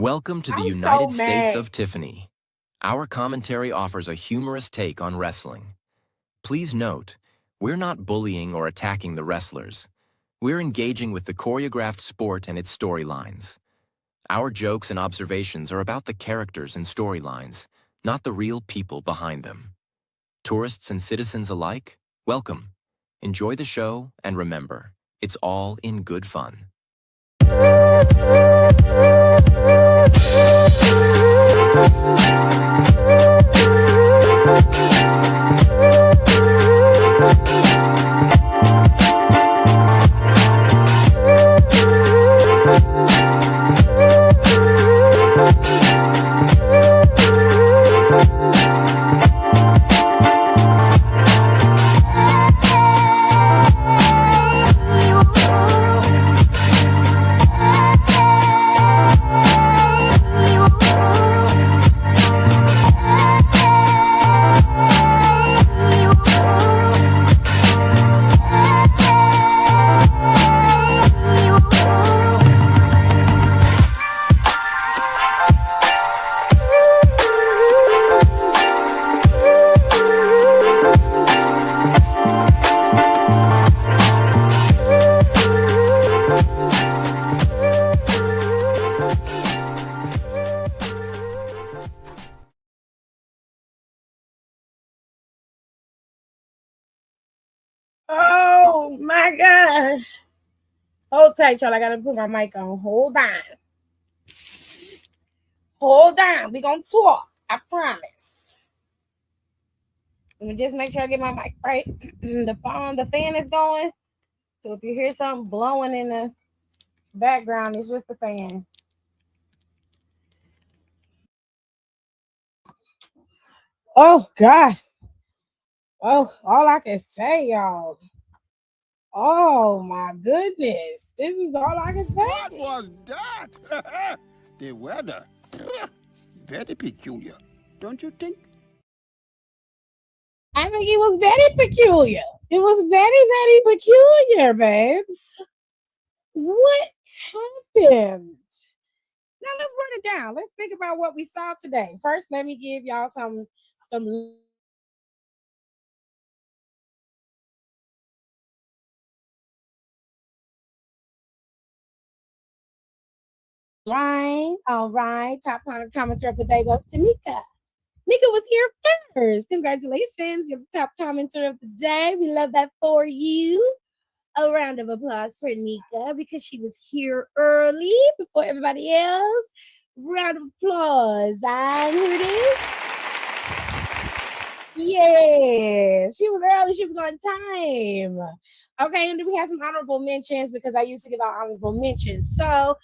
Welcome to the I'm so United States mad. of Tiffany. Our commentary offers a humorous take on wrestling. Please note, we're not bullying or attacking the wrestlers. We're engaging with the choreographed sport and its storylines. Our jokes and observations are about the characters and storylines, not the real people behind them. Tourists and citizens alike, welcome. Enjoy the show, and remember, it's all in good fun. Oh my God. Hold tight, y'all. I gotta put my mic on. Hold on. Hold on. We're gonna talk. I promise. Let me just make sure I get my mic right. The fan is going. So if you hear something blowing in the background, it's just the fan. Oh God. Oh, all I can say, y'all. Oh my goodness. This is all I can say. What was that? The weather. Very peculiar, don't you think? I think it was very peculiar. It was very, very peculiar, babes. What happened? Now let's run it down. Let's think about what we saw today. First, let me give y'all some right. All right. Top commenter of the day goes to Nika. Nika was here first. Congratulations. You're the top commenter of the day. We love that for you. A round of applause for Nika because she was here early before everybody else. Round of applause. And here it is. Yeah, she was early. She was on time. Okay, and then we have some honorable mentions because I used to give out honorable mentions. So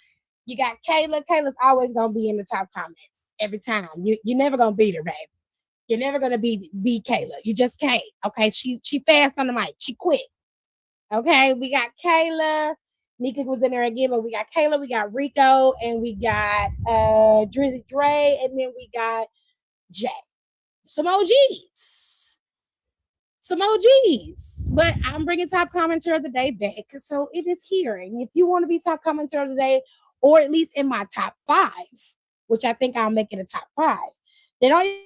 you got Kayla. Kayla's always gonna be in the top comments every time. You're never gonna beat her, babe. You're never gonna beat Kayla. You just can't. Okay, she fast on the mic. She quick. Okay, we got Kayla. Nika was in there again, but we got Kayla, we got Rico, and we got Drizzy Dre, and then we got Jay. Some OGs. But I'm bringing top commenter of the day back, so it is here. And if you want to be top commenter of the day, or at least in my top 5, which I think I'll make it a top 5, then all you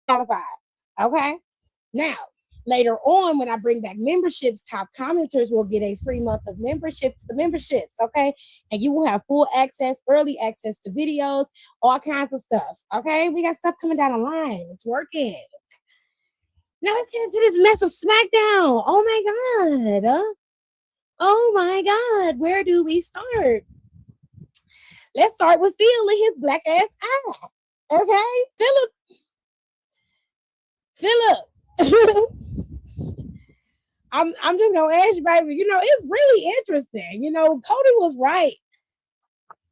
qualified. Okay. Now, later on, when I bring back memberships, top commenters will get a free month of membership to the memberships. Okay. And you will have full access, early access to videos, all kinds of stuff. Okay. We got stuff coming down the line. It's working. Now let's get into this mess of SmackDown. Oh my God. Oh my God. Where do we start? Let's start with Phil and his black ass eye. Okay. Philip. I'm just gonna ask you, baby. It's really interesting. Cody was right.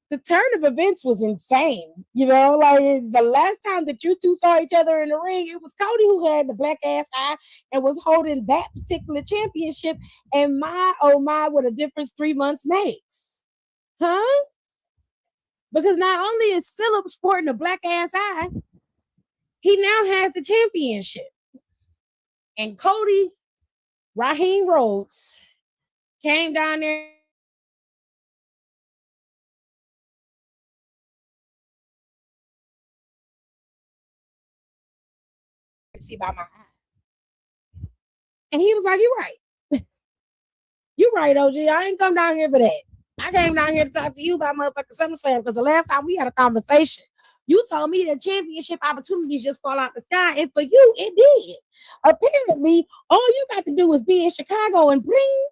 The turn of events was insane. Like the last time that you two saw each other in the ring, it was Cody who had the black ass eye and was holding that particular championship. And my, oh my, what a difference 3 months makes. Huh? Because not only is Philip sporting a black ass eye, he now has the championship. And Cody Raheem Rhodes came down there. See by my eye. And he was like, "You're right. You're right, OG. I ain't come down here for that. I came down here to talk to you about motherfucking SummerSlam because the last time we had a conversation, you told me that championship opportunities just fall out the sky, and for you, it did. Apparently, all you got to do is be in Chicago and bring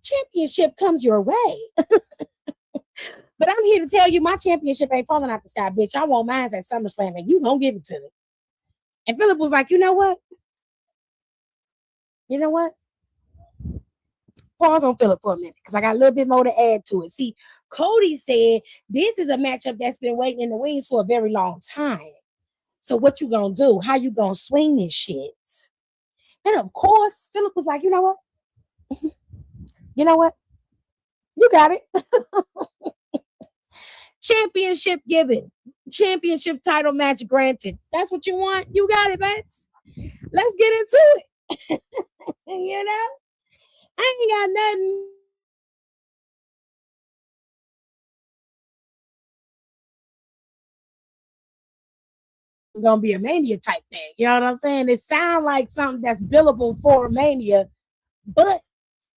championship comes your way." But I'm here to tell you my championship ain't falling out the sky, bitch. I want mine at SummerSlam, and you gonna give it to me. And Philip was like, you know what? You know what? Pause on Philip for a minute because I got a little bit more to add to it. See, Cody said this is a matchup that's been waiting in the wings for a very long time. So what you gonna do? How you gonna swing this shit? And of course, Philip was like, you know what? You know what? You got it. Championship given. Championship title match granted. That's what you want? You got it, babes. Let's get into it. You know? I ain't got nothing. It's gonna be a Mania type thing. You know what I'm saying? It sounds like something that's billable for Mania, but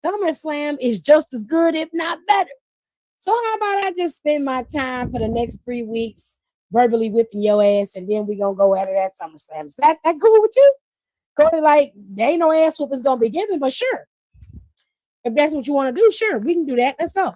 SummerSlam is just as good, if not better. So how about I just spend my time for the next 3 weeks verbally whipping your ass, and then we gonna go at it at SummerSlam. Is that cool with you? Cody, like, there ain't no ass whooping's gonna be given, but sure. If that's what you want to do, sure, we can do that. Let's go.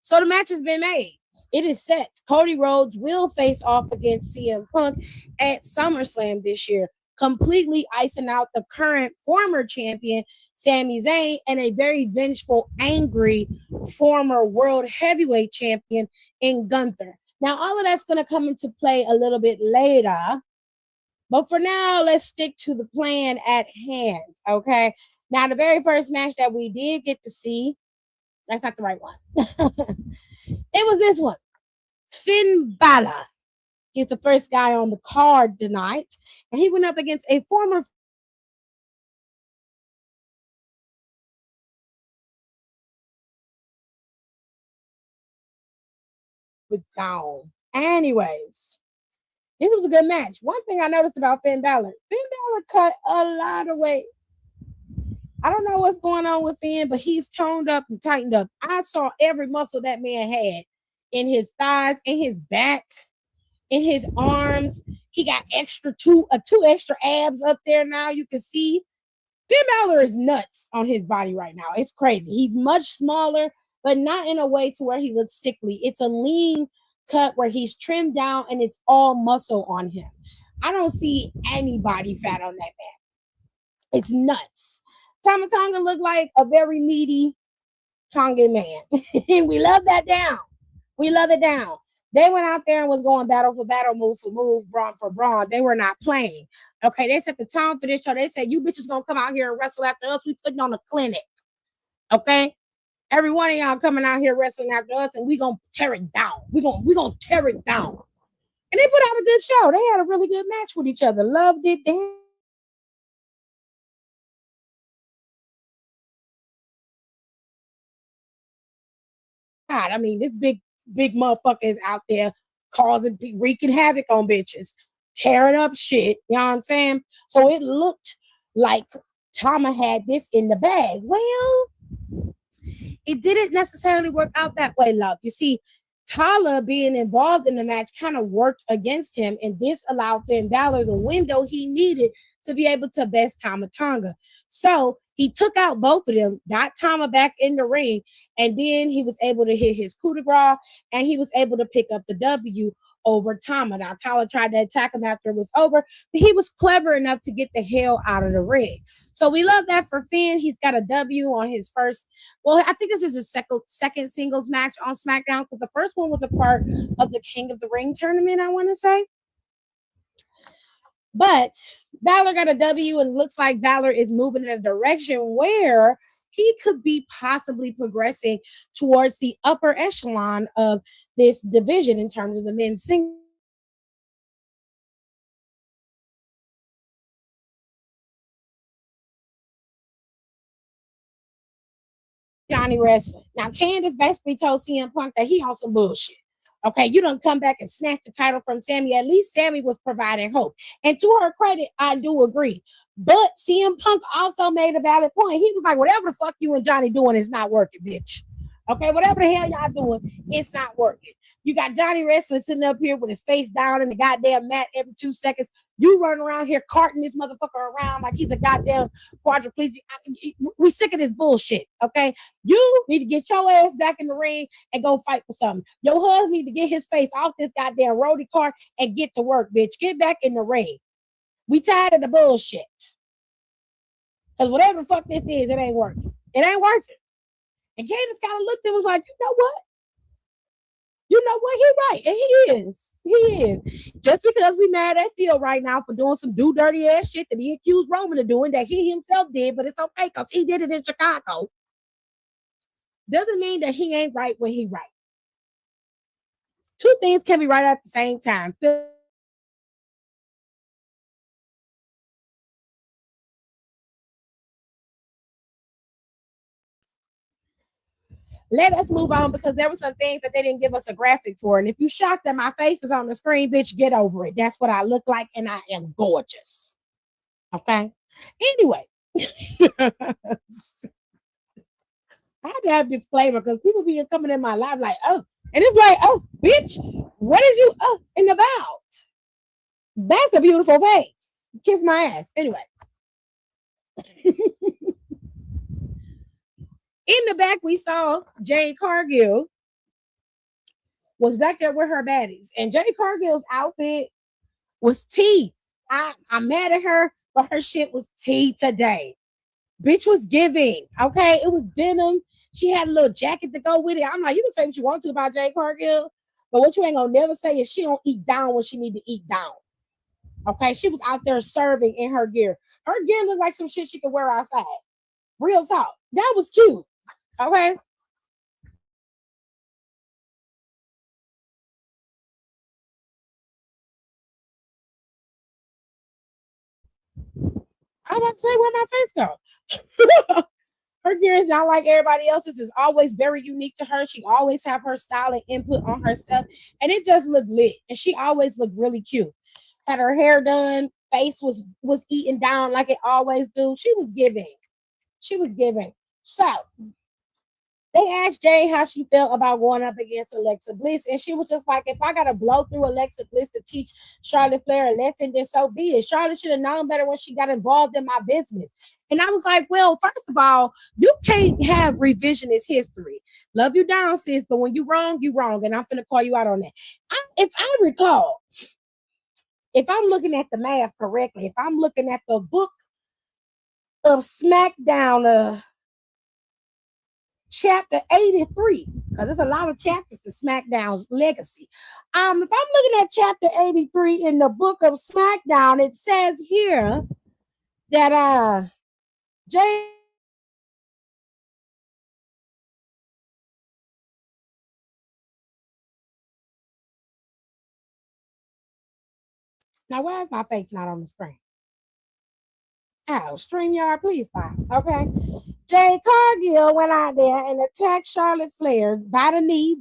So the match has been made. It is set. Cody Rhodes will face off against CM Punk at SummerSlam this year, completely icing out the current former champion, Sami Zayn, and a very vengeful, angry former world heavyweight champion in Gunther. Now, all of that's going to come into play a little bit later. But for now, let's stick to the plan at hand, okay? Now, the very first match that we did get to see, that's not the right one. It was this one. Finn Bálor. He's the first guy on the card tonight. And he went up against a former down. Anyways, this was a good match. One thing I noticed about Finn Bálor cut a lot of weight. I don't know what's going on with Finn, but he's toned up and tightened up. I saw every muscle that man had in his thighs, in his back, in his arms. He got two extra abs up there now. You can see Finn Bálor is nuts on his body right now. It's crazy. He's much smaller, but not in a way to where he looks sickly. It's a lean cut where he's trimmed down and it's all muscle on him. I don't see any body fat on that man. It's nuts. Tama Tonga looked like a very meaty Tongan man. And we love that down. We love it down. They went out there and was going battle for battle, move for move, brawn for brawn. They were not playing. Okay, they set the tone for this show. They said, you bitches gonna come out here and wrestle after us. We putting on a clinic. Okay? Every one of y'all coming out here wrestling after us, and we gonna tear it down. We gonna tear it down. And they put out a good show. They had a really good match with each other. Loved it. God, I mean, this big motherfucker is out there wreaking havoc on bitches, tearing up shit. You know what I'm saying? So it looked like Tama had this in the bag. Well, it didn't necessarily work out that way, love. You see, Tala being involved in the match kind of worked against him, and this allowed Finn Bálor the window he needed to be able to best Tama Tonga. So he took out both of them, got Tama back in the ring, and then he was able to hit his coup de grace, and he was able to pick up the W over Tama. Now, Tala tried to attack him after it was over, but he was clever enough to get the hell out of the ring. So we love that for Finn. He's got a W on his first. Well, I think this is his second singles match on SmackDown because the first one was a part of the King of the Ring tournament, I want to say. But Bálor got a W, and it looks like Bálor is moving in a direction where he could be possibly progressing towards the upper echelon of this division in terms of the men's singles. Johnny wrestling. Now, Candace basically told CM Punk that he on some bullshit. Okay, you don't come back and snatch the title from Sami. At least Sami was providing hope. And to her credit, I do agree. But CM Punk also made a valid point. He was like, whatever the fuck you and Johnny doing is not working, bitch. Okay, whatever the hell y'all doing, it's not working. You got Johnny wrestling sitting up here with his face down in the goddamn mat every 2 seconds. You run around here carting this motherfucker around like he's a goddamn quadriplegic. We sick of this bullshit, okay? You need to get your ass back in the ring and go fight for something. Your husband need to get his face off this goddamn roadie car and get to work, bitch. Get back in the ring. We tired of the bullshit. Because whatever the fuck this is, it ain't working. It ain't working. And Candace kind of looked and was like, you know what? You know what? He right. And he is. He is. Just because we mad at Phil right now for doing some do dirty ass shit that he accused Roman of doing that he himself did, but it's okay because he did it in Chicago, doesn't mean that he ain't right when he right. Two things can be right at the same time. Phil, let us move on because there were some things that they didn't give us a graphic for. And if you shocked that my face is on the screen, bitch, get over it. That's what I look like, and I am gorgeous. Okay. Anyway, I had to have disclaimer because people be coming in my life like, oh, and it's like, oh, bitch, what is you in about? That's a beautiful face. Kiss my ass. Anyway. In the back, we saw Jade Cargill was back there with her baddies. And Jade Cargill's outfit was tea. I'm mad at her, but her shit was tea today. Bitch was giving, okay? It was denim. She had a little jacket to go with it. I'm like, you can say what you want to about Jade Cargill, but what you ain't gonna never say is she don't eat down when she need to eat down. Okay, she was out there serving in her gear. Her gear looked like some shit she could wear outside. Real talk. That was cute. Okay. I'm about to say where my face go. Her gear is not like everybody else's. It's always very unique to her. She always have her style and input on her stuff, and it just looked lit. And she always looked really cute. Had her hair done, face was eaten down like it always do. She was giving. She was giving. So they asked Jay how she felt about going up against Alexa Bliss, and she was just like, if I gotta blow through Alexa Bliss to teach Charlotte Flair a lesson, then so be it. Charlotte should have known better when she got involved in my business. And I was like, well, first of all, you can't have revisionist history. Love you down, sis, but when you wrong, you wrong. And I'm gonna call you out on that. If I recall, if I'm looking at the math correctly, if I'm looking at the book of SmackDown, chapter 83, because there's a lot of chapters to SmackDown's legacy. If I'm looking at chapter 83 in the book of SmackDown, it says here that Jay. Now, why is my face not on the screen? Oh, StreamYard, please stop. Okay. Jade Cargill went out there and attacked Charlotte Flair by the knee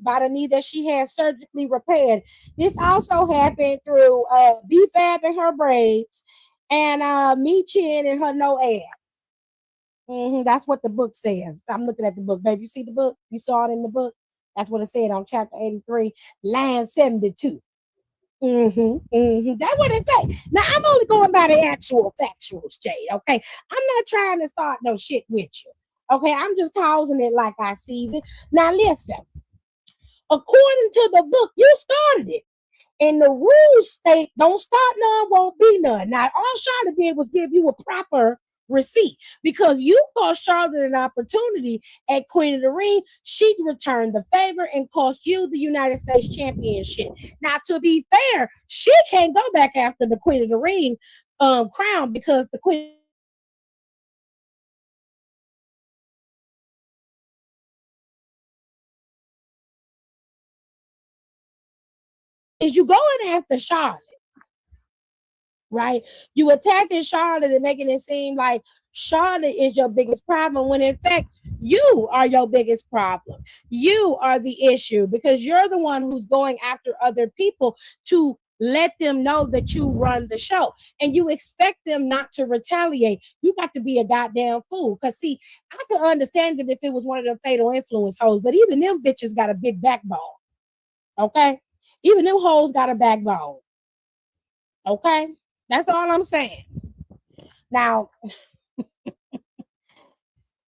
that she had surgically repaired. This also happened through B-Fab and her braids and Me Chin and her no ass. That's what the book says. I'm looking at the book, baby. You see the book? You saw it in the book? That's what it said on chapter 83, line 72. That's what it say. Now I'm only going by the actual factuals, Jade. Okay, I'm not trying to start no shit with you. Okay, I'm just causing it like I sees it. Now listen, according to the book, you started it. And the rules state don't start none, won't be none. Now, all Charlotte did was give you a proper receipt because you cost Charlotte an opportunity at Queen of the Ring. She returned the favor and cost you the United States Championship. Now, to be fair, she can't go back after the Queen of the Ring crown because the Queen is you going after Charlotte. Right? You attacking Charlotte and making it seem like Charlotte is your biggest problem when in fact you are your biggest problem. You are the issue because you're the one who's going after other people to let them know that you run the show and you expect them not to retaliate. You got to be a goddamn fool. Because, see, I could understand it if it was one of the fatal influence hoes, but even them bitches got a big backbone. Okay? Even them hoes got a backbone. Okay? That's all I'm saying. Now,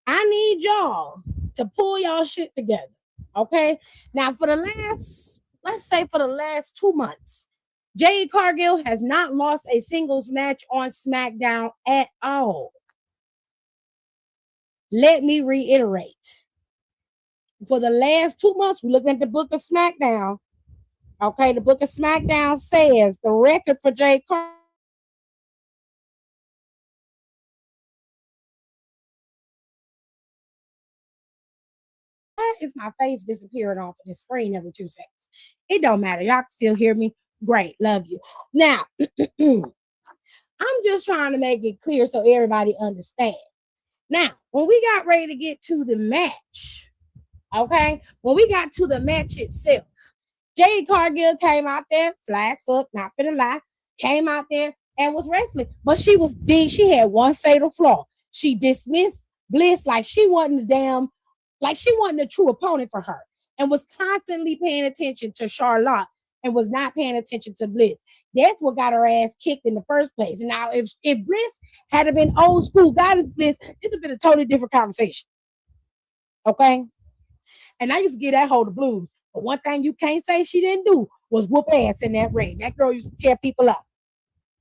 I need y'all to pull y'all shit together. Okay? Now, for the last 2 months, Jade Cargill has not lost a singles match on SmackDown at all. Let me reiterate. For the last 2 months, we're looking at the book of SmackDown. Okay, the book of SmackDown says the record for Jade Cargill is my face disappearing off of the screen every 2 seconds. It don't matter. Y'all can still hear me. Great. Love you. Now, I'm just trying to make it clear so everybody understands. Now, when we got ready to get to the match, okay, when we got to the match itself, Jade Cargill came out there, fly as fuck, not finna lie, came out there and was wrestling. But she had one fatal flaw. She dismissed Bliss like she wasn't a true opponent for her and was constantly paying attention to Charlotte and was not paying attention to Bliss. That's what got her ass kicked in the first place. And now if Bliss had been old school goddess Bliss, this would have been a totally different conversation. Okay? And I used to get that hoe the blues. But one thing you can't say she didn't do was whoop ass in that ring. That girl used to tear people up.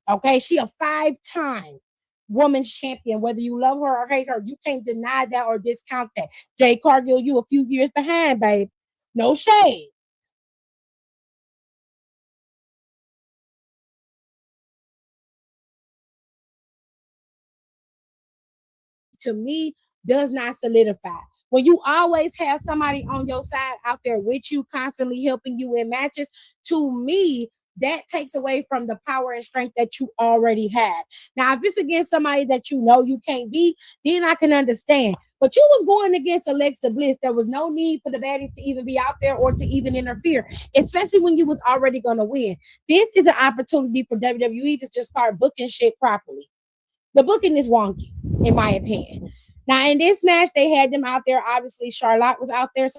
Okay? She a 5-time women's champion, whether you love her or hate her. You can't deny that or discount that. Jade Cargill, you a few years behind, babe. No shade. To me, does not solidify. When you always have somebody on your side out there with you, constantly helping you in matches, to me, that takes away from the power and strength that you already have. Now, if it's against somebody that you know you can't beat, then I can understand. But you was going against Alexa Bliss. There was no need for the baddies to even be out there or to even interfere, especially when you was already going to win. This is an opportunity for WWE to just start booking shit properly. The booking is wonky, in my opinion. Now, in this match, they had them out there. Obviously, Charlotte was out there.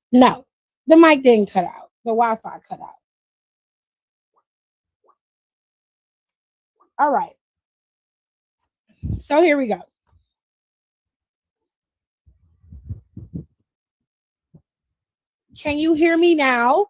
No, the mic didn't cut out. The Wi-Fi cut out. All right. So here we go. Can you hear me now?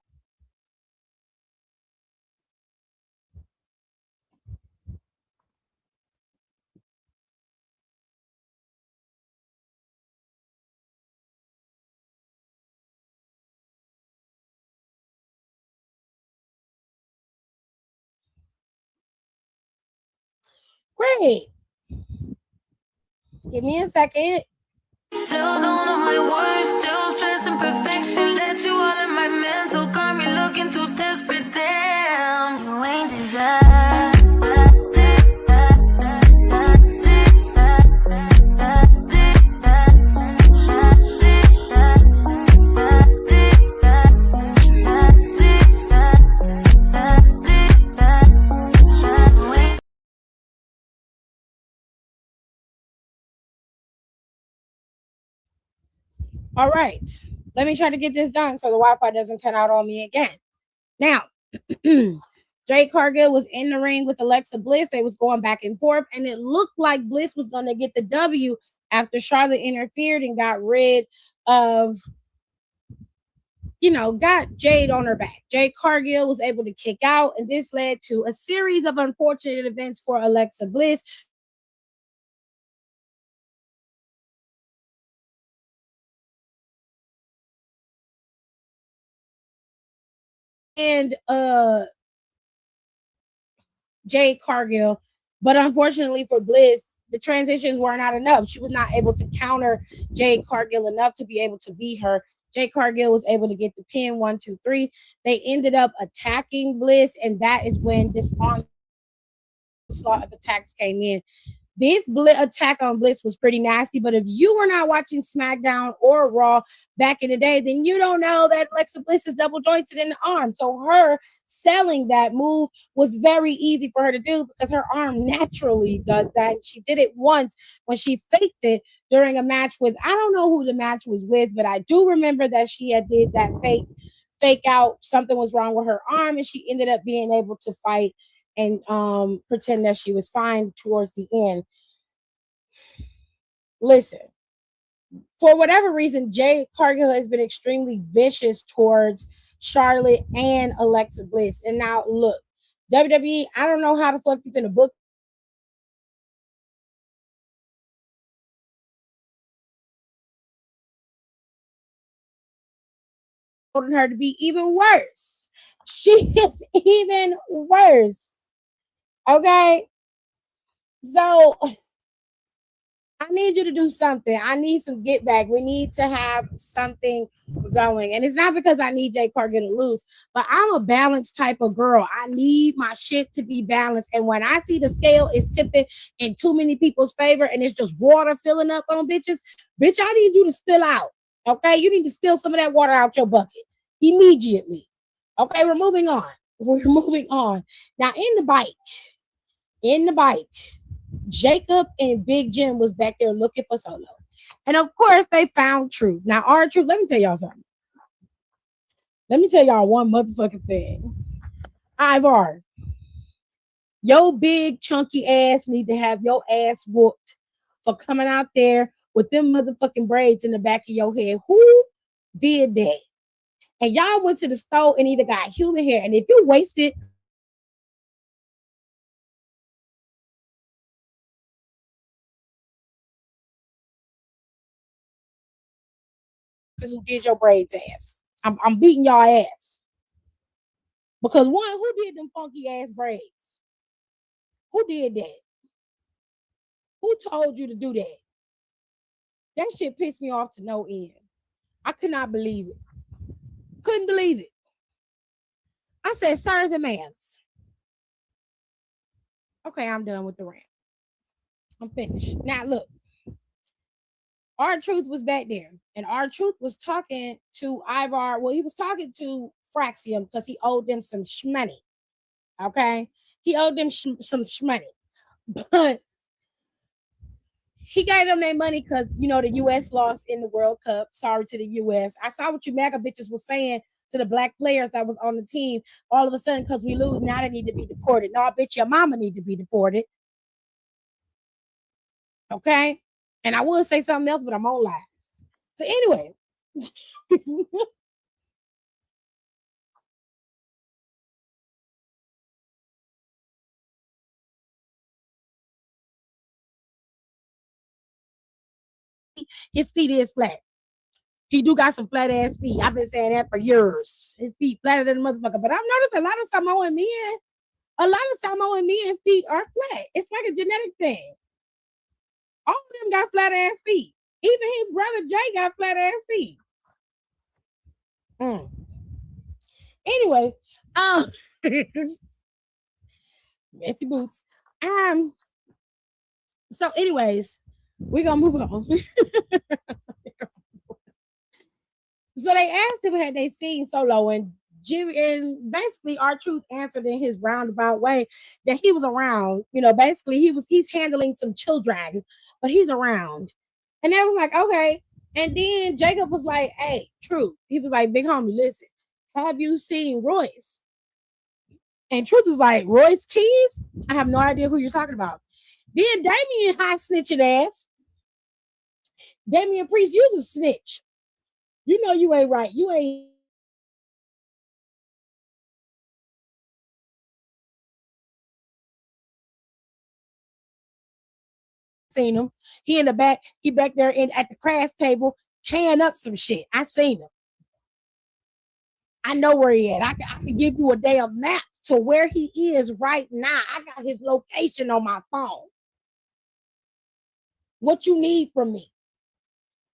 Great. Give me a second. Still don't know my worth, still stressing perfection. Let you all in my mental, got me looking too desperate. Damn, you ain't deserve. All right. Let me try to get this done so the Wi-Fi doesn't cut out on me again. Now, Jade Cargill was in the ring with Alexa Bliss. They was going back and forth, and it looked like Bliss was going to get the W after Charlotte interfered and got rid of, got Jade on her back. Jade Cargill was able to kick out, and this led to a series of unfortunate events for Alexa Bliss. And Jade Cargill, but unfortunately for Bliss, the transitions were not enough. She was not able to counter Jade Cargill enough to be able to beat her. Jade Cargill was able to get the pin 1, 2, 3. They ended up attacking Bliss, and that is when this onslaught of attacks came in. This attack on Bliss was pretty nasty, but if you were not watching SmackDown or Raw back in the day, then you don't know that Alexa Bliss is double jointed in the arm. So her selling that move was very easy for her to do because her arm naturally does that. She did it once when she faked it during a match with, I don't know who the match was with, but I do remember that she had did that fake out. Something was wrong with her arm, and she ended up being able to fight and pretend that she was fine towards the end. Listen, for whatever reason, Jade Cargill has been extremely vicious towards Charlotte and Alexa Bliss. And now, look, WWE, I don't know how the fuck you're going to book her to be even worse. She is even worse. Okay? So I need you to do something. I need some get back. We need to have something going. And it's not because I need Jade Cargill to lose, but I'm a balanced type of girl. I need my shit to be balanced. And when I see the scale is tipping in too many people's favor and it's just water filling up on bitches, bitch, I need you to spill out. Okay? You need to spill some of that water out your bucket immediately. Okay, we're moving on. We're moving on. Now, in the bike, Jacob and Big Jim was back there looking for Solo. And of course, they found Truth. Now, R-Truth, let me tell y'all something. Let me tell y'all one motherfucking thing. Ivar, your big chunky ass need to have your ass whooped for coming out there with them motherfucking braids in the back of your head. Who did that? And y'all went to the store and either got human hair. And if you wasted who did your braids ass. I'm beating y'all ass. Because one, who did them funky ass braids? Who did that? Who told you to do that? That shit pissed me off to no end. I could not believe it. Couldn't believe it. I said, sirs and ma'ams. Okay, I'm done with the rant. I'm finished. Now look. R-Truth was back there, and R-Truth was talking to Ivar. Well, he was talking to Fraxium because he owed them some shmoney. Okay, he owed them some shmoney, but he gave them their money because the U.S. lost in the World Cup. Sorry to the U.S. I saw what you MAGA bitches was saying to the black players that was on the team. All of a sudden, because we lose, now they need to be deported. No, I bet your mama need to be deported. Okay. And I will say something else, but I'm on live. So anyway. His feet is flat. He do got some flat ass feet. I've been saying that for years. His feet flatter than a motherfucker. But I've noticed a lot of Samoan men feet are flat. It's like a genetic thing. All of them got flat ass feet. Even his brother Jay got flat ass feet. Anyway, messy boots. So, anyways, we're gonna move on. So they asked him had they seen Solo, and Jimmy, and basically R-Truth answered in his roundabout way that he was around. Basically he's handling some children, but he's around. And they was like, okay. And then Jacob was like, hey, Truth. He was like, big homie, listen, have you seen Royce? And Truth was like, Royce Keys? I have no idea who you're talking about. Then Damian high snitching ass. Damian Priest, you's a snitch. You know you ain't right. You ain't seen him. He in the back, he back there at the crash table tearing up some shit. I seen him. I know where he at. I can give you a damn map to where he is right now. I got his location on my phone. What you need from me?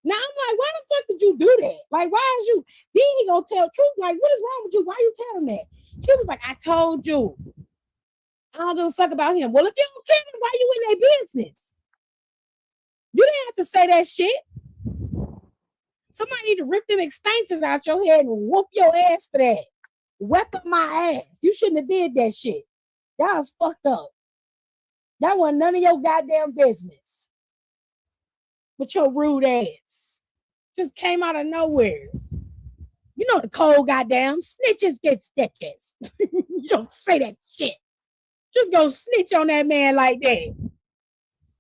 Now I'm like, why the fuck did you do that? Like, why is you? Then he gonna tell Truth, like, what is wrong with you? Why you telling that? He was like, I told you. I don't give a fuck about him. Well, if you don't care, why you in their business? You didn't have to say that shit. Somebody need to rip them extensions out your head and whoop your ass for that. Whack up my ass. You shouldn't have did that shit. That was fucked up. That wasn't none of your goddamn business. With your rude ass. Just came out of nowhere. You know the cold goddamn snitches get stitches. You don't say that shit. Just go snitch on that man like that.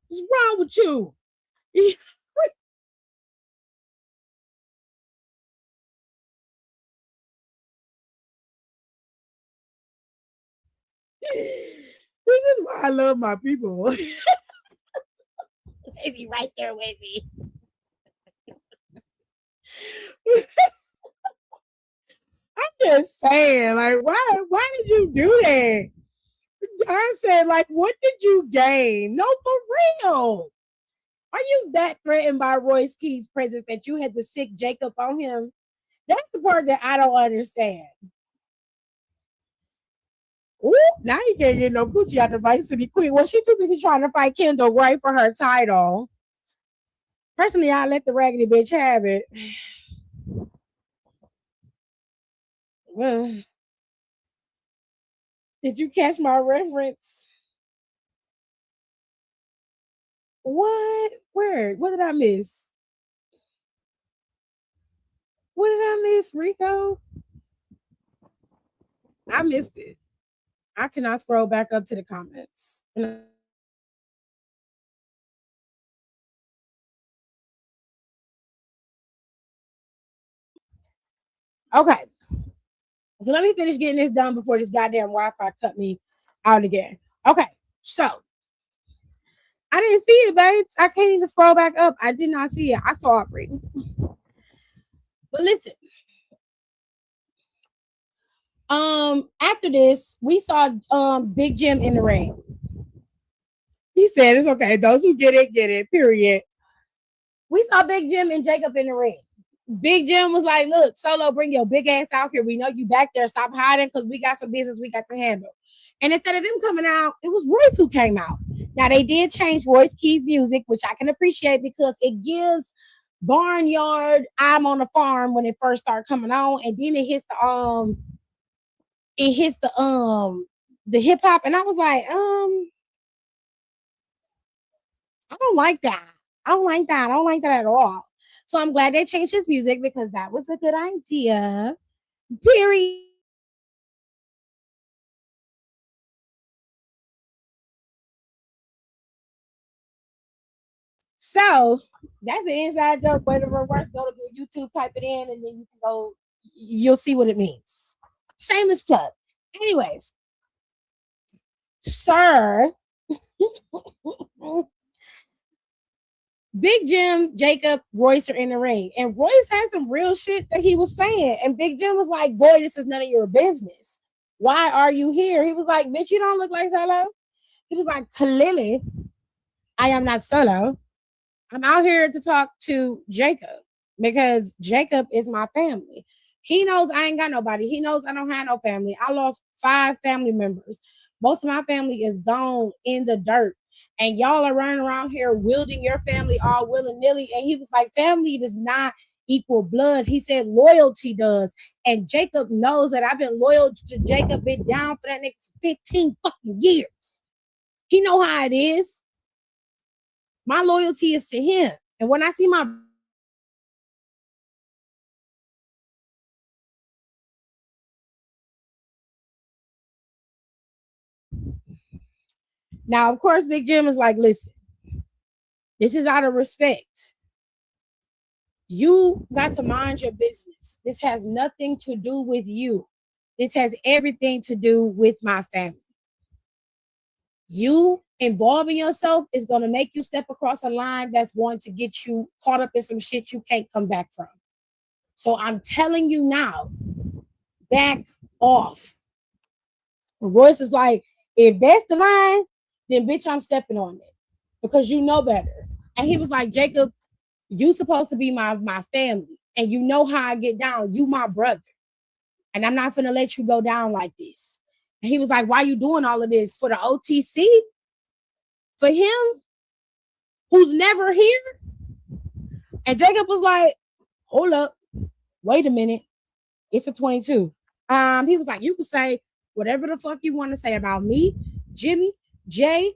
What's wrong with you? This is why I love my people. They be right there with me. I'm just saying, like, why did you do that? I said, like, what did you gain? No, for real. Are you that threatened by Royce Keys' presence that you had to sick Jacob on him? That's the part that I don't understand. Ooh, now you can't get no coochie out the Vice City Queen. Well, she too busy trying to fight Kendall right for her title. Personally, I let the raggedy bitch have it. Well, did you catch my reference? What? Where? What did I miss? What did I miss, Rico? I missed it. I cannot scroll back up to the comments. Okay. So let me finish getting this done before this goddamn Wi-Fi cut me out again. Okay. So I didn't see it, babes. I can't even scroll back up. I did not see it. I saw it reading. But listen. After this, we saw Big Jim in the ring. He said it's okay. Those who get it, period. We saw Big Jim and Jacob in the ring. Big Jim was like, look, Solo, bring your big ass out here. We know you back there. Stop hiding because we got some business we got to handle. And instead of them coming out, it was Royce who came out. Now, they did change Royce Keys' music, which I can appreciate because it gives Barnyard I'm on the Farm when it first started coming on. And then it hits the hip hop. And I was like, I don't like that. I don't like that. I don't like that at all. So I'm glad they changed his music because that was a good idea. Period. So that's the inside joke. Way to reverse, go to YouTube, type it in, and then you can go, you'll see what it means. Shameless plug. Anyways, sir. Big Jim, Jacob, Royce are in the ring. And Royce had some real shit that he was saying. And Big Jim was like, boy, this is none of your business. Why are you here? He was like, bitch, you don't look like Solo. He was like, clearly, I am not Solo. I'm out here to talk to Jacob because Jacob is my family. He knows I ain't got nobody. He knows I don't have no family. I lost 5 family members. Most of my family is gone in the dirt. And y'all are running around here wielding your family all willy-nilly. And he was like, family does not equal blood. He said loyalty does. And Jacob knows that I've been loyal to Jacob, been down for that next 15 fucking years. He know how it is. My loyalty is to him. And when I see my Now, of course, Big Jim is like, listen, this is out of respect. You got to mind your business. This has nothing to do with you. This has everything to do with my family. You involving yourself is going to make you step across a line that's going to get you caught up in some shit you can't come back from. So I'm telling you now, back off. Royce is like, if that's the line, then bitch, I'm stepping on it because you know better. And he was like, Jacob, you supposed to be my family, and you know how I get down. You my brother, and I'm not gonna let you go down like this. And he was like, why you doing all of this for the OTC? For him, who's never here? And Jacob was like, hold up, wait a minute, it's a 22. He was like, you can say whatever the fuck you want to say about me, Jimmy, Jay,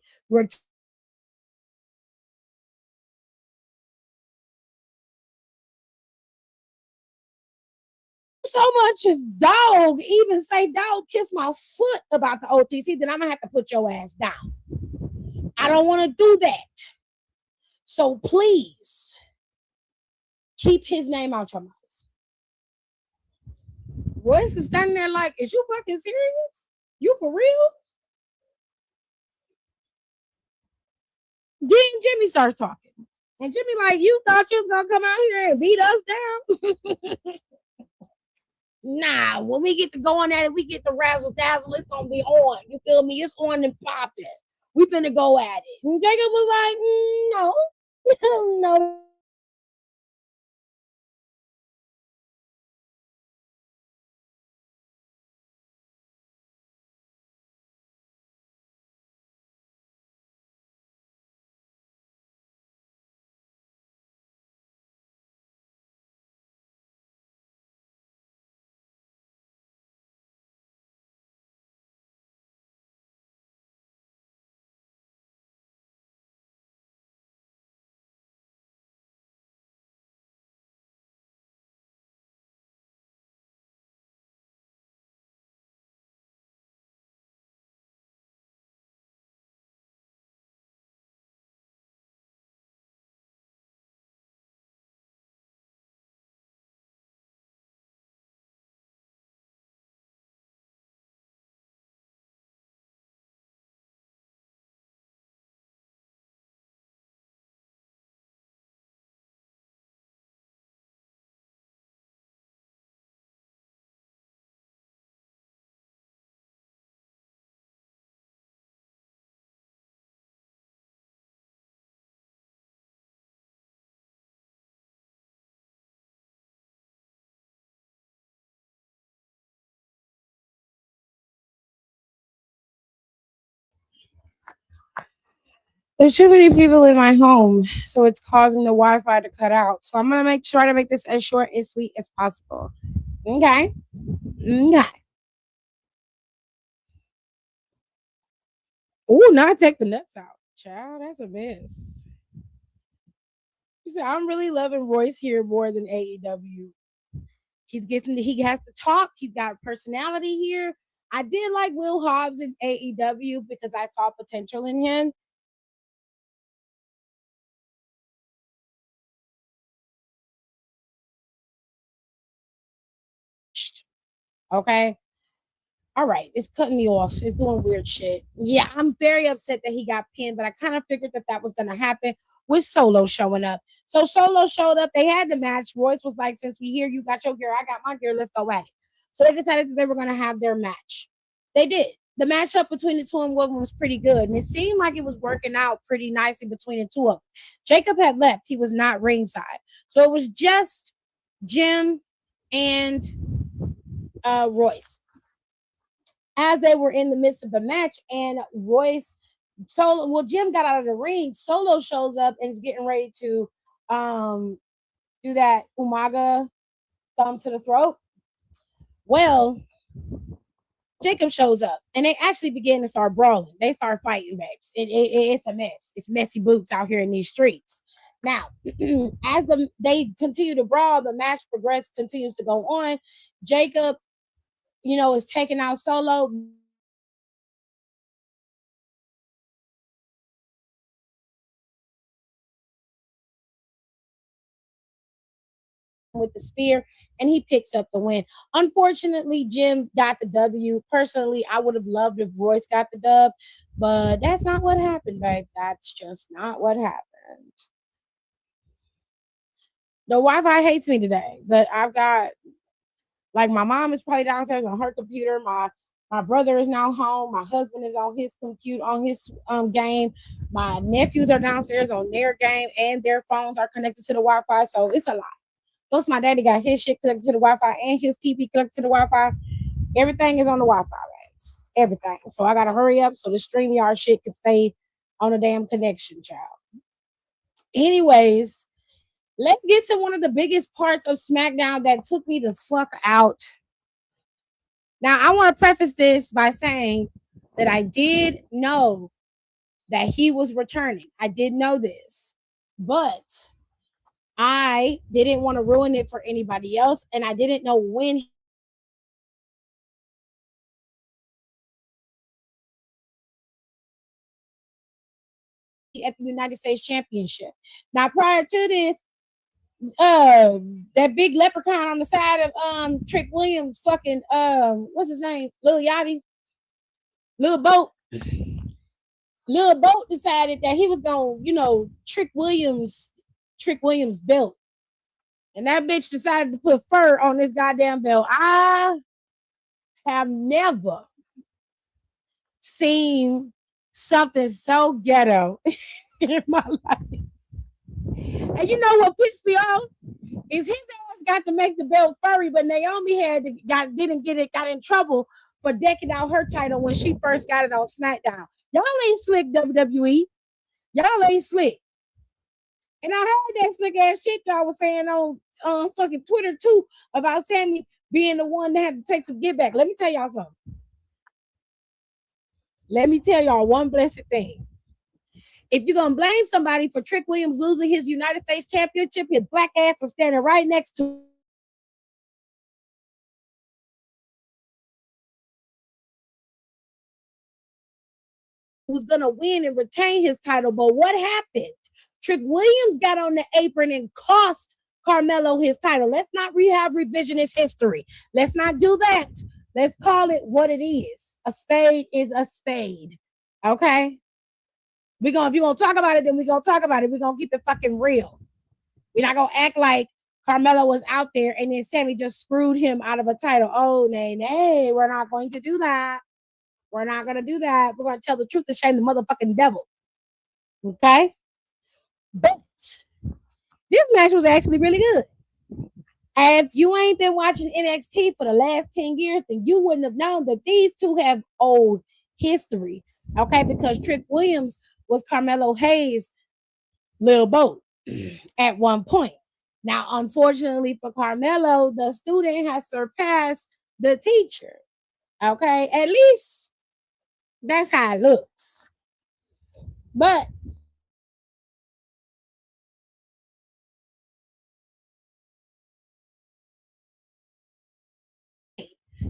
so much as dog, even say dog, kiss my foot about the OTC, then I'm gonna have to put your ass down. I don't want to do that. So please keep his name out your mouth. Royce is standing there like, is you fucking serious? You for real? Then Jimmy starts talking. And Jimmy like, you thought you was gonna come out here and beat us down? Nah, when we get to going at it, we get the razzle dazzle. It's gonna be on. You feel me? It's on and popping. We finna go at it. And Jacob was like, no, no. There's too many people in my home, so it's causing the Wi-Fi to cut out. So I'm gonna try to make this as short and sweet as possible. Okay. Okay. Oh, not take the nuts out. Child, that's a mess. He said, I'm really loving Royce here more than AEW. He has to talk. He's got personality here. I did like Will Hobbs in AEW because I saw potential in him. Okay. All right, it's cutting me off. It's doing weird shit. Yeah, I'm very upset that he got pinned, but I kind of figured that was going to happen with Solo showing up. So Solo showed up. They had the match. Royce was like, since we here, you got your gear, I got my gear, let's go at it. So they decided that they were going to have their match. They did. The matchup between the two of them was pretty good, and it seemed like it was working out pretty nicely between the two of them. Jacob had left. He was not ringside. So it was just Jim and Royce. As they were in the midst of the match, and Jim got out of the ring. Solo shows up and is getting ready to do that Umaga thumb to the throat. Well, Jacob shows up and they actually begin to start brawling. They start fighting, babes. It's a mess. It's messy boots out here in these streets. Now, as they continue to brawl, the match continues to go on. Jacob, is taking out Solo. with the spear, and he picks up the win. Unfortunately, Jim got the W. Personally, I would have loved if Royce got the dub, but that's not what happened, babe. That's just not what happened. The Wi-Fi hates me today, but I've got, like, my mom is probably downstairs on her computer. My brother is now home. My husband is on his computer, on his game. My nephews are downstairs on their game, and their phones are connected to the Wi-Fi. So it's a lot. Plus, my daddy got his shit connected to the Wi-Fi and his TV connected to the Wi-Fi. Everything is on the Wi-Fi, right? Everything. So I gotta hurry up so the StreamYard shit can stay on a damn connection, child. Anyways, let's get to one of the biggest parts of SmackDown that took me the fuck out. Now, I want to preface this by saying that I did know that he was returning. I did know this, but I didn't want to ruin it for anybody else, and I didn't know when at the United States Championship. Now, prior to this, that big leprechaun on the side of Trick Williams, fucking what's his name? Lil Yachty, Lil Boat. Lil Boat decided that he was gonna, Trick Williams belt. And that bitch decided to put fur on this goddamn belt. I have never seen something so ghetto in my life. And you know what pissed me off? Is his ass got to make the belt furry, but Naomi got in trouble for decking out her title when she first got it on SmackDown. Y'all ain't slick, WWE. Y'all ain't slick. And I heard that slick ass shit y'all was saying on fucking Twitter too about Sami being the one that had to take some get back. Let me tell y'all something. Let me tell y'all one blessed thing. If you're gonna blame somebody for Trick Williams losing his United States Championship, his black ass is standing right next to who's gonna win and retain his title. But what happened? Trick Williams got on the apron and cost Carmelo his title. Let's not have revisionist history. Let's not do that. Let's call it what it is. A spade is a spade. Okay? If you're gonna talk about it, then we're gonna talk about it. We're gonna keep it fucking real. We're not gonna act like Carmelo was out there and then Sami just screwed him out of a title. Oh, nay, we're not going to do that. We're not gonna do that. We're gonna tell the truth to shame the motherfucking devil. Okay? But this match was actually really good. If you ain't been watching NXT for the last 10 years, then you wouldn't have known that these two have old history. Okay, because Trick Williams was Carmelo Hayes' Lil Boat at one point. Now, unfortunately for Carmelo, the student has surpassed the teacher. Okay, at least that's how it looks. But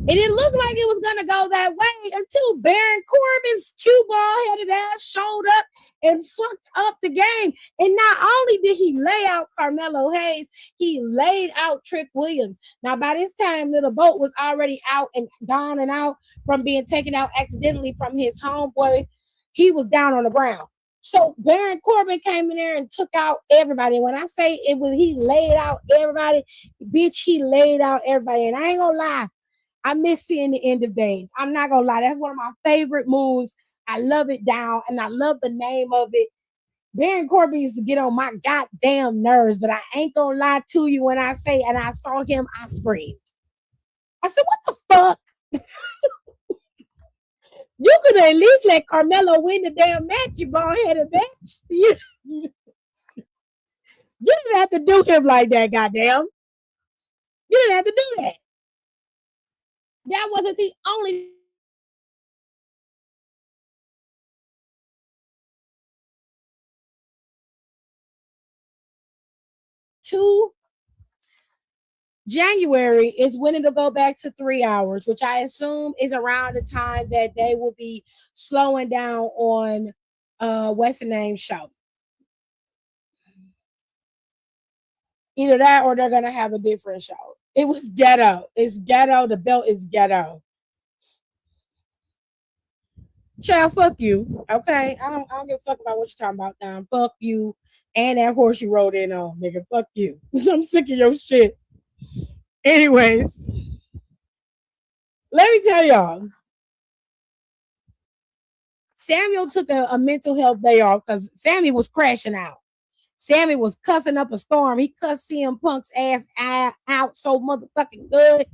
it didn't look like it was going to go that way until Baron Corbin's cue ball headed ass showed up and fucked up the game. And not only did he lay out Carmelo Hayes, he laid out Trick Williams. Now, by this time, Little Boat was already out and down and out from being taken out accidentally from his homeboy. He was down on the ground. So Baron Corbin came in there and took out everybody. When I say it was, he laid out everybody, bitch, he laid out everybody. And I ain't gonna lie, I miss seeing the end of days. I'm not gonna lie. That's one of my favorite moves. I love it down, and I love the name of it. Baron Corbin used to get on my goddamn nerves, but I ain't gonna lie to you when I say, and I saw him, I screamed. I said, what the fuck? You could at least let Carmelo win the damn match, you bald-headed bitch. You didn't have to do him like that, goddamn. You didn't have to do that. That wasn't the only January is when it'll go back to 3 hours, which I assume is around the time that they will be slowing down on what's the name show. Either that or they're gonna have a different show. It was ghetto. It's ghetto. The belt is ghetto. Child, fuck you. Okay. I don't give a fuck about what you're talking about now. Fuck you. And that horse you rode in on, nigga. Fuck you. I'm sick of your shit. Anyways, let me tell y'all. Samuel took a mental health day off because Sammy was crashing out. Sammy was cussing up a storm. He cussed CM Punk's ass out so motherfucking good.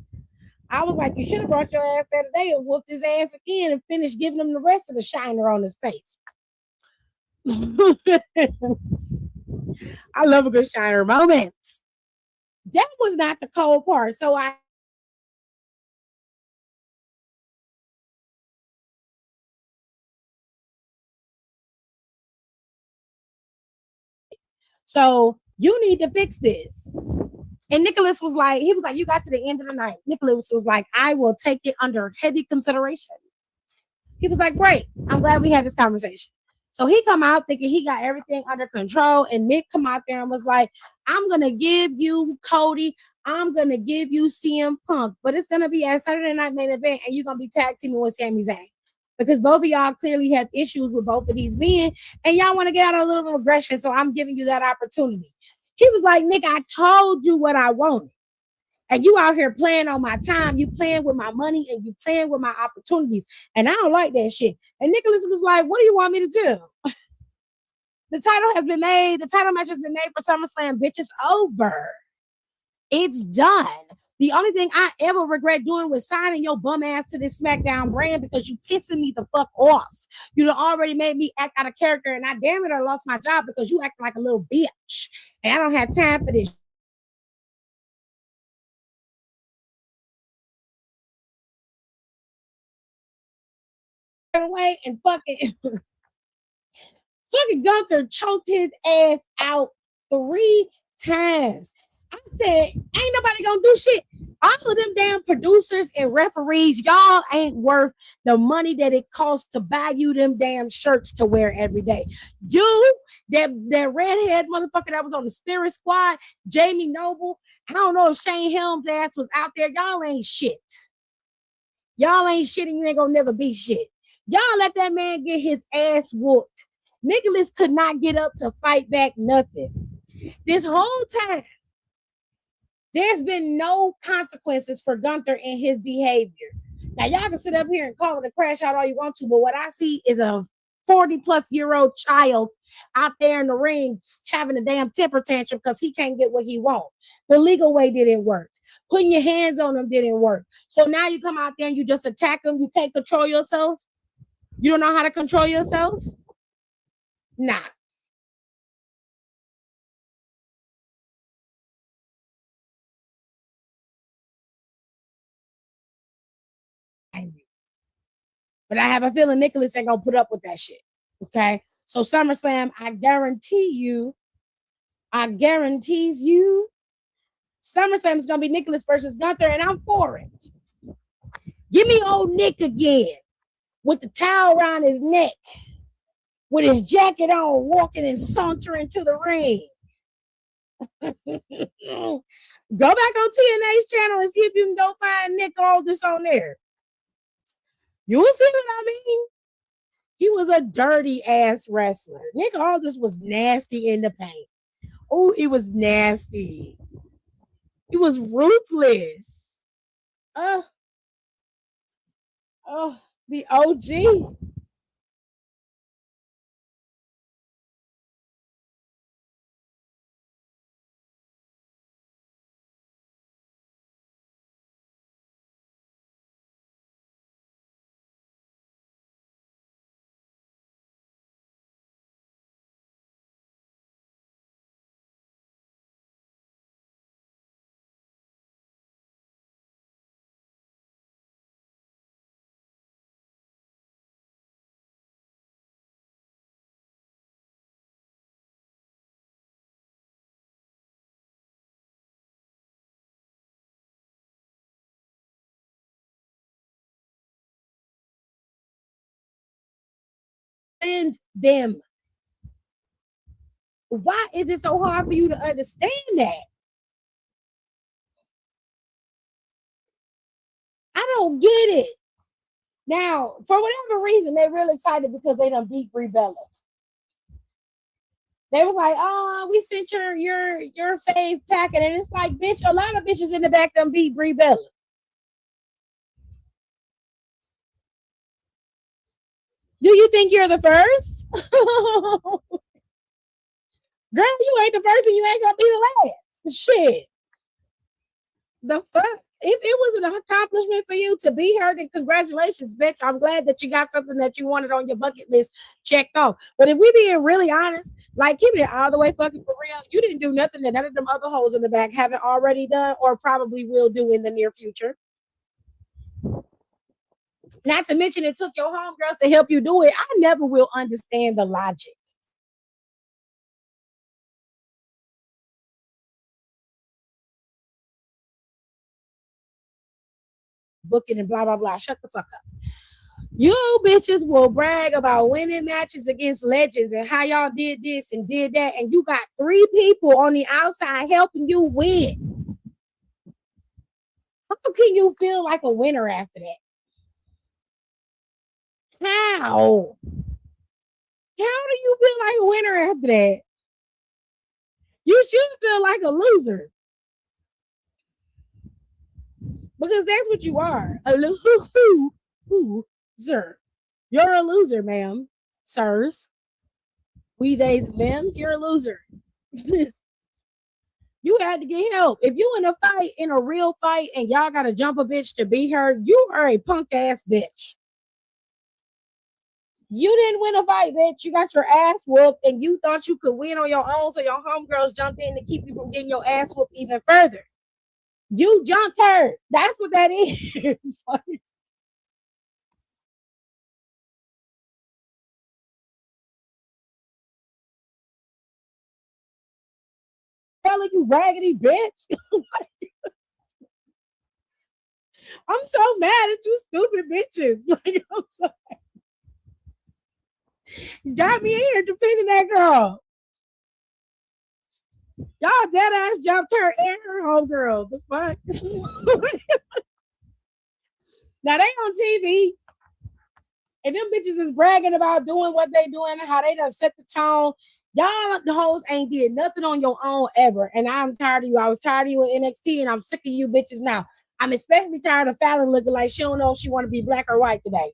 I was like, you should have brought your ass that day and whooped his ass again and finished giving him the rest of the shiner on his face. I love a good shiner moment. That was not the cold part. So you need to fix this. And Nicholas was like, you got to the end of the night. Nicholas was like, I will take it under heavy consideration. He was like, great. I'm glad we had this conversation. So he come out thinking he got everything under control. And Nick come out there and was like, I'm going to give you Cody. I'm going to give you CM Punk. But it's going to be a Saturday Night Main Event. And you're going to be tag teaming with Sami Zayn. Because both of y'all clearly have issues with both of these men. And y'all want to get out a little bit of aggression. So I'm giving you that opportunity. He was like, Nick, I told you what I wanted. And you out here playing on my time. You playing with my money and you playing with my opportunities. And I don't like that shit. And Nicholas was like, what do you want me to do? The title has been made. The title match has been made for SummerSlam. Bitch, it's over. It's done. The only thing I ever regret doing was signing your bum ass to this SmackDown brand because you pissing me the fuck off. You done already made me act out of character, and I damn it, I lost my job because you acting like a little bitch. And I don't have time for this. Away and fucking Gunther choked his ass out 3 times. I said, ain't nobody gonna do shit. All of them damn producers and referees, y'all ain't worth the money that it costs to buy you them damn shirts to wear every day. You, that redhead motherfucker that was on the Spirit Squad, Jamie Noble, I don't know if Shane Helms' ass was out there. Y'all ain't shit. Y'all ain't shit and you ain't gonna never be shit. Y'all let that man get his ass whooped. Nicholas could not get up to fight back nothing. This whole time, there's been no consequences for Gunther and his behavior. Now, y'all can sit up here and call it a crash out all you want to, but what I see is a 40-plus-year-old child out there in the ring having a damn temper tantrum because he can't get what he wants. The legal way didn't work. Putting your hands on him didn't work. So now you come out there and you just attack him. You can't control yourself. You don't know how to control yourself? Nah. But I have a feeling Nicholas ain't gonna put up with that shit. Okay. So SummerSlam, I guarantees you, SummerSlam is gonna be Nicholas versus Gunther, and I'm for it. Give me old Nick again with the towel around his neck, with his jacket on, walking and sauntering to the ring. Go back on TNA's channel and see if you can go find Nick Aldis on there. You will see what I mean? He was a dirty ass wrestler. Nick Aldis was nasty in the paint. Oh, he was nasty. He was ruthless. The OG. And them. Why is it so hard for you to understand that? don't get it. Now, for whatever reason, they're real excited because they done beat Brie Bella. They was like, "Oh, we sent your fave packet," and it's like, bitch, a lot of bitches in the back done beat Brie Bella. Do you think you're the first? Girl, you ain't the first and you ain't gonna be the last. Shit. The fuck? If it was an accomplishment for you to be her, then congratulations, bitch. I'm glad that you got something that you wanted on your bucket list checked off. But if we being really honest, like keeping it all the way fucking for real, you didn't do nothing that none of them other hoes in the back haven't already done or probably will do in the near future. Not to mention it took your homegirls to help you do it. I never will understand the logic. Booking and blah, blah, blah. Shut the fuck up. You bitches will brag about winning matches against legends and how y'all did this and did that. And you got 3 people on the outside helping you win. How can you feel like a winner after that? How? How do you feel like a winner after that? You should feel like a loser. Because that's what you are. A loser. You're a loser, ma'am. Sirs. We, theys, and thems, you're a loser. You had to get help. If you in a fight, in a real fight, and y'all gotta jump a bitch to beat her, you are a punk ass bitch. You didn't win a fight, bitch. You got your ass whooped, and you thought you could win on your own, so your homegirls jumped in to keep you from getting your ass whooped even further. You jumped her. That's what that is. Telling you raggedy bitch. I'm so mad at you stupid bitches. Like, I'm so got me in here defending that girl. Y'all dead ass jumped her and her homegirl. The fuck? Now they on TV. And them bitches is bragging about doing what they doing and how they done set the tone. Y'all the hoes ain't did nothing on your own ever. And I'm tired of you. I was tired of you in NXT and I'm sick of you bitches now. I'm especially tired of Fallon looking like she don't know if she want to be black or white today.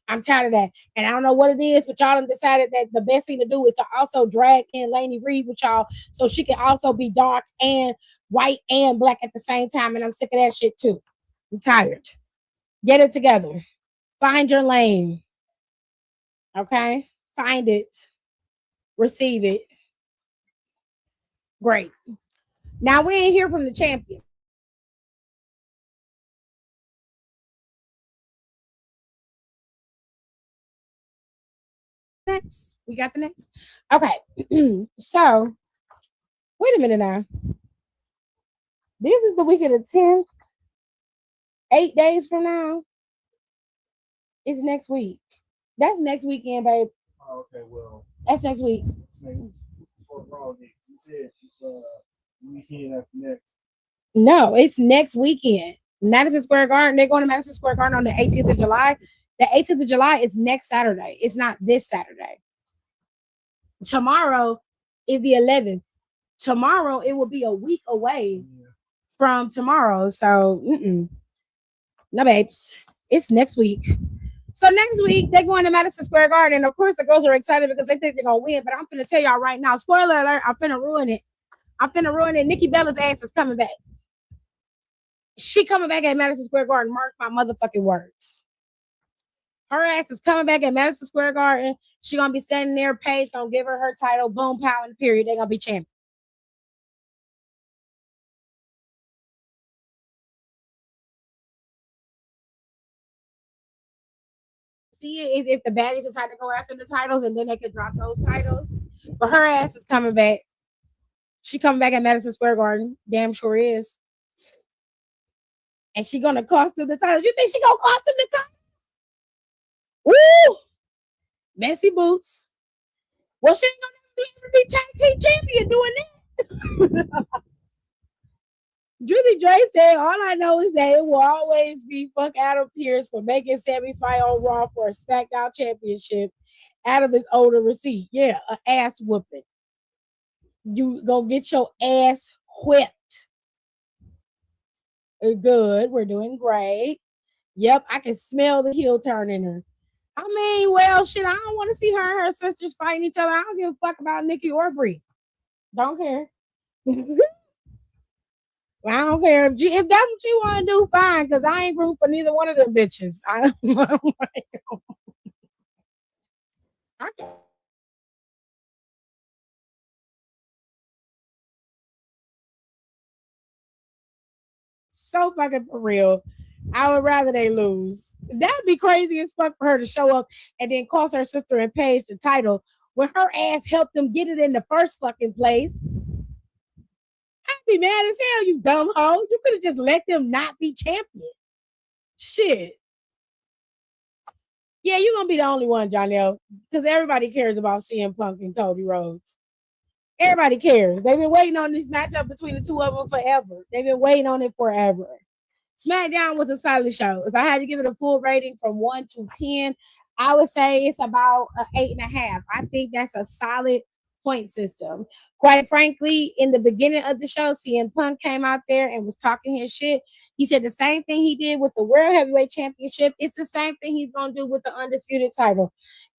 I'm tired of that. And I don't know what it is, but y'all done decided that the best thing to do is to also drag in Lainey Reed with y'all so she can also be dark and white and black at the same time. And I'm sick of that shit too. I'm tired. Get it together. Find your lane. Okay? Find it. Receive it. Great. Now we ain't hear from the champion. Next. We got the next. Okay. So, wait a minute now. This is the week of the 10th. 8 days from now. It's next week. That's next weekend, babe. Oh, okay, well. That's next week. You said weekend after next. No, it's next weekend. Madison Square Garden. They're going to Madison Square Garden on the 18th of July. The 18th of July is next Saturday. It's not this Saturday. Tomorrow is the 11th. Tomorrow, it will be a week away from tomorrow. So, no, babes. It's next week. So next week, they're going to Madison Square Garden. And of course, the girls are excited because they think they're going to win. But I'm going to tell y'all right now, spoiler alert, I'm finna ruin it. Nikki Bella's ass is coming back. She coming back at Madison Square Garden. Mark my motherfucking words. Her ass is coming back at Madison Square Garden. She going to be standing there. Paige going to give her title. Boom, pow, in the period. They're going to be champions. See it is if the baddies decide to go after the titles and then they can drop those titles. But her ass is coming back. She coming back at Madison Square Garden. Damn sure is. And she gonna cost them the title. You think she gonna cost them the title? Woo! Messy boots. Well, she ain't gonna be able to be tag team champion doing that. Drizzy Dre said, all I know is that it will always be fuck Adam Pearce for making Sami fight on Raw for a SmackDown championship. Adam is owed a receipt. Yeah, an ass whooping. You go get your ass whipped. Good. We're doing great. Yep, I can smell the heel turn in her. I mean, well, shit, I don't want to see her and her sisters fighting each other. I don't give a fuck about Nikki or Brie. Don't care. I don't care if that's what you want to do, fine. Because I ain't rooting for neither one of them bitches. I so fucking for real. I would rather they lose. That'd be crazy as fuck for her to show up and then cost her sister and Paige the title when her ass helped them get it in the first fucking place. I'd be mad as hell, you dumb hoe. You could have just let them not be champion. Shit. Yeah, you're gonna be the only one, Jonelle, because everybody cares about CM Punk and Cody Rhodes. Everybody cares. They've been waiting on this matchup between the two of them forever. They've been waiting on it forever. SmackDown was a solid show. If I had to give it a full rating from 1 to 10, I would say it's about an 8.5. I think that's a solid point system. Quite frankly, in the beginning of the show, CM Punk came out there and was talking his shit. He said the same thing he did with the World Heavyweight Championship. It's the same thing he's going to do with the Undisputed title.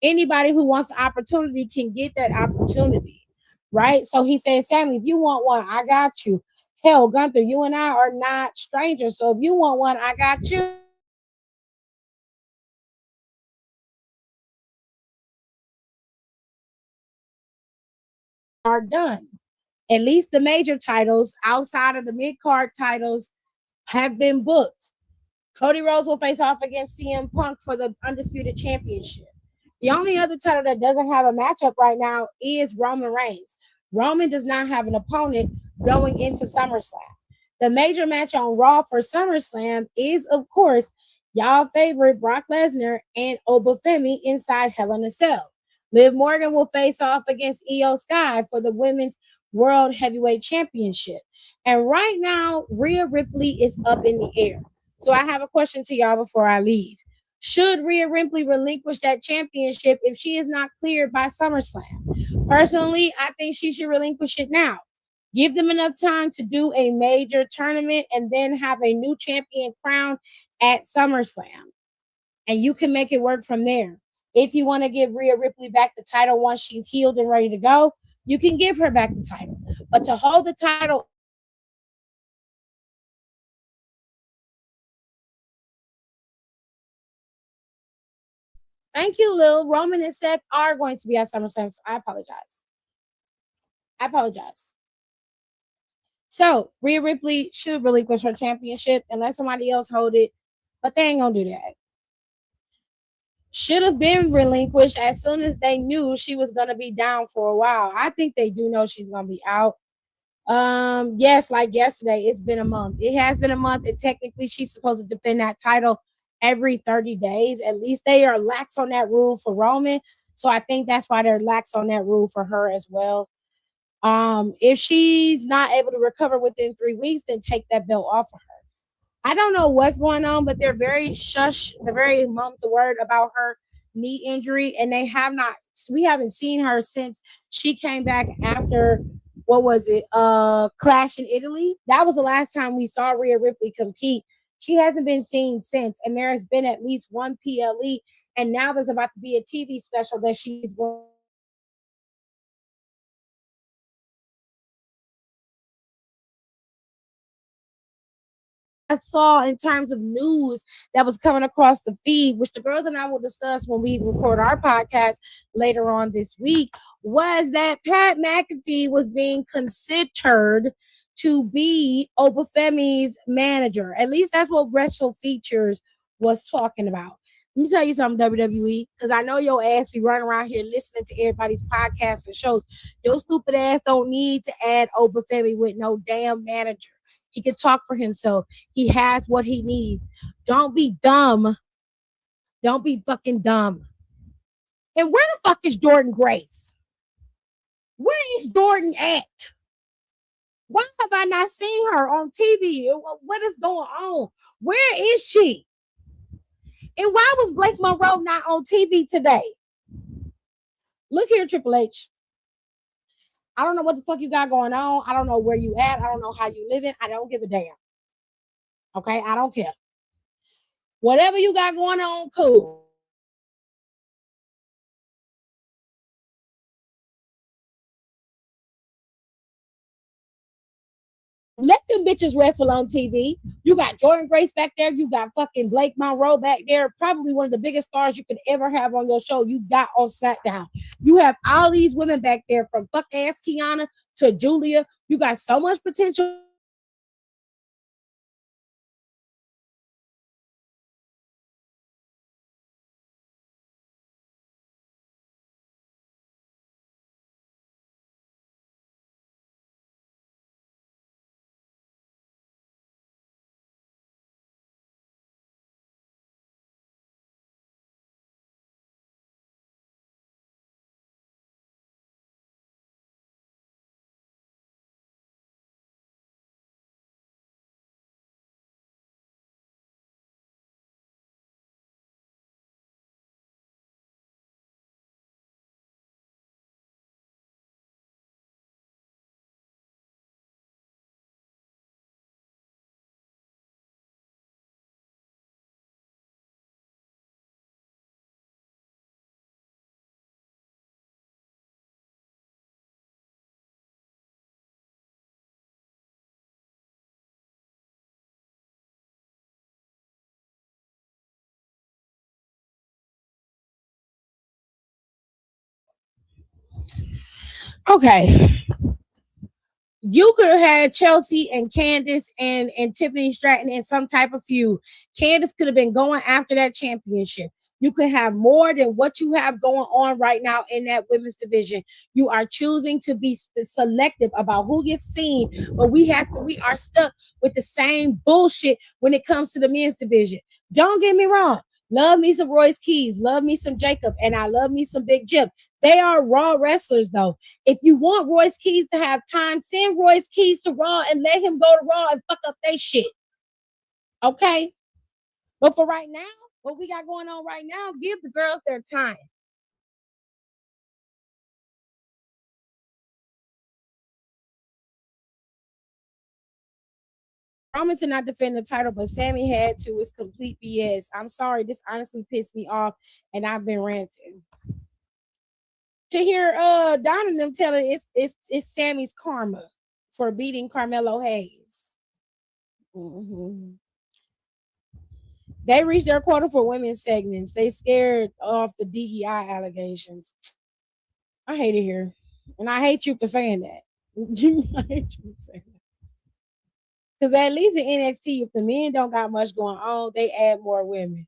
Anybody who wants the opportunity can get that opportunity, right? So he said, Sami, if you want one, I got you. Hell, Gunther, you and I are not strangers. So if you want one, I got you. Are done. At least the major titles outside of the mid-card titles have been booked. Cody Rhodes will face off against CM Punk for the Undisputed Championship. The only other title that doesn't have a matchup right now is Roman Reigns. Roman does not have an opponent going into SummerSlam. The major match on Raw for SummerSlam is, of course, y'all favorite Brock Lesnar and Obafemi inside Hell in a Cell. Liv Morgan will face off against Io Sky for the Women's World Heavyweight Championship. And right now, Rhea Ripley is up in the air. So I have a question to y'all before I leave. Should Rhea Ripley relinquish that championship if she is not cleared by SummerSlam? Personally, I think she should relinquish it now. Give them enough time to do a major tournament and then have a new champion crown at SummerSlam. And you can make it work from there. If you want to give Rhea Ripley back the title once she's healed and ready to go, you can give her back the title. But to hold the title, thank you, Lil. Roman and Seth are going to be at SummerSlam, so I apologize. So Rhea Ripley should relinquish her championship and let somebody else hold it, but they ain't gonna do that. Should have been relinquished as soon as they knew she was gonna be down for a while. I think they do know she's gonna be out. Yes, like yesterday, it's been a month. It has been a month, and technically she's supposed to defend that title every 30 days. At least they are lax on that rule for Roman. So I think that's why they're lax on that rule for her as well. If she's not able to recover within 3 weeks, then take that belt off of her. I don't know what's going on, but they're very mum's the word about her knee injury, and we haven't seen her since she came back after what was it? Clash in Italy. That was the last time we saw Rhea Ripley compete. She hasn't been seen since, and there has been at least one PLE, and now there's about to be a TV special that she's going. I saw in terms of news that was coming across the feed, which the girls and I will discuss when we record our podcast later on this week, was that Pat McAfee was being considered to be Obafemi's manager. At least that's what Retro Features was talking about. Let me tell you something, WWE, because I know your ass be running around here listening to everybody's podcasts and shows. Your stupid ass don't need to add Obafemi with no damn manager. He can talk for himself. He has what he needs. Don't be dumb. Don't be fucking dumb. And where the fuck is Jordan Grace? Where is Jordan at? Why have I not seen her on TV? What is going on? Where is she? And why was Blake Monroe not on TV today? Look here, Triple H. I don't know what the fuck you got going on. I don't know where you at. I don't know how you living. I don't give a damn. Okay, I don't care. Whatever you got going on, cool. Let them bitches wrestle on TV. You got Jordan Grace back there. You got fucking Blake Monroe back there. Probably one of the biggest stars you could ever have on your show. You got on SmackDown. You have all these women back there from fuck ass Kiana to Julia. You got so much potential. Okay. You could have had Chelsea and Candace and Tiffany Stratton in some type of feud. Candace could have been going after that championship. You could have more than what you have going on right now in that women's division. You are choosing to be selective about who gets seen, but we are stuck with the same bullshit when it comes to the men's division. Don't get me wrong. Love me some Royce Keys, love me some Jacob, and I love me some Big Jim. They are Raw wrestlers, though. If you want Royce Keys to have time, send Royce Keys to Raw and let him go to Raw and fuck up their shit. Okay? But for right now, what we got going on right now, give the girls their time. Promise to not defend the title, but Sami had to. It's complete BS. I'm sorry. This honestly pissed me off, and I've been ranting. To hear Don and them telling it's Sami's karma for beating Carmelo Hayes. Mm-hmm. They reached their quota for women's segments. They scared off the DEI allegations. I hate it here. And I hate you for saying that. I hate you for saying that. Because at least in NXT, if the men don't got much going on, they add more women.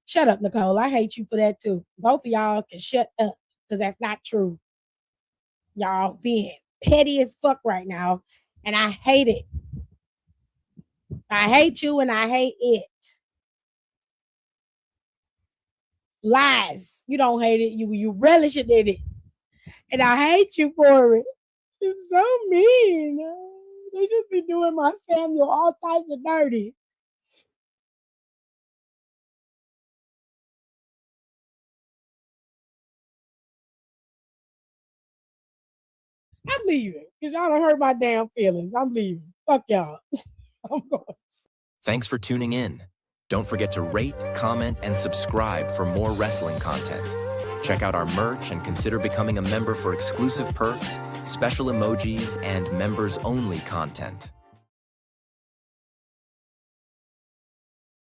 Shut up, Nicole. I hate you for that too. Both of y'all can shut up because that's not true. Y'all being petty as fuck right now. And I hate it. I hate you and I hate it. Lies. You don't hate it. You relish it in it. And I hate you for it. It's so mean. They just be doing my Samuel all types of dirty. I'm leaving because y'all don't hurt my damn feelings. I'm leaving. Fuck y'all. I'm going. Thanks for tuning in. Don't forget to rate, comment, and subscribe for more wrestling content. Check out our merch and consider becoming a member for exclusive perks, special emojis, and members-only content.